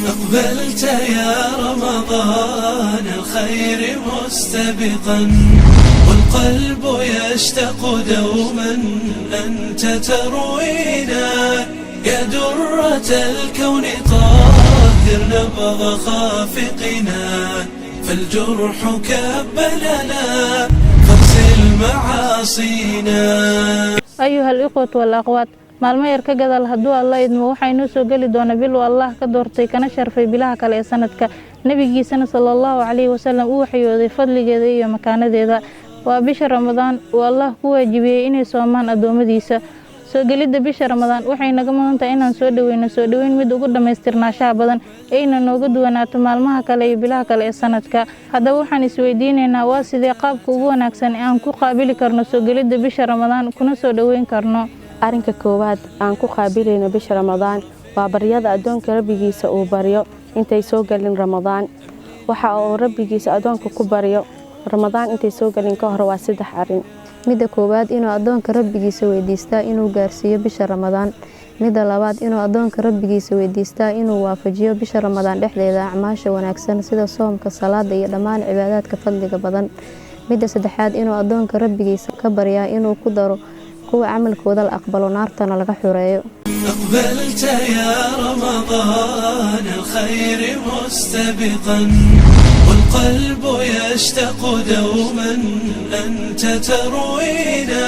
أقبلت يا رمضان الخير مستبقا، والقلب يشتاق دوما أنت تروينا. يا درة الكون طاهر نبض خافقنا، فالجرح كبلنا فاغسل معاصينا. أيها الإخوة والأخوات، maalmo yar ka gadaal hadduu alla idmo waxaynu soo gali doona bil uu Allah ka doortay kana sharfay bilaha kale ee sanadka. nabigiisana sallallahu alayhi wasallam uu waxyooday fadligeeda iyo makaanadeeda. waa bisha Ramadaan oo Allah ku waajibiyay inay soomaan adoomadiisa. soo galida bisha Ramadaan waxay naga mudan tahay inaan soo dhaweyn mid ugu dhameystirnaashaha badan ayna nooga duwanaato maalmaha kale iyo bilaha kale ee sanadka. haddaba waxaan isweydiinaynaa waa sidee qaabka ugu wanaagsan ee aan ku qaabili karno soo galida bisha Ramadaan kuna soo dhaweyn karno. arinka koowaad aan ku qaabilayno bisha Ramadaan waa baryada adoonka rabbigiisa uu baryo intay soo galin Ramadaan. waxa uu rabbigiisa adoonka ku baryo Ramadaan intay soo galin ka hor waa 3 arin. midda koowaad inuu adoonka rabbigiisa weydiistaa inuu gaarsiiyo bisha Ramadaan. midda labaad inuu adoonka rabbigiisa weydiistaa inuu waafajiyo bisha Ramadaan dhexdeeda acmaasha wanaagsan sida soomka, salaada iyo dhammaan cibaadaadka fadliga badan. midda saddexaad inuu adoonka rabbigiisa ka baryaa inuu ku daro kuwa camalkooda la aqbalo naartana laga xureeyo. أقبلت يا رمضان الخير مستبقا، والقلب يشتاق دوما أنت تروينا.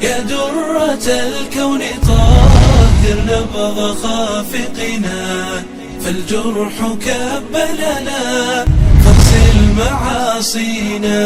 يا درة الكون طاهر نبض خافقنا، فالجرح كبلنا فاغسل معاصينا.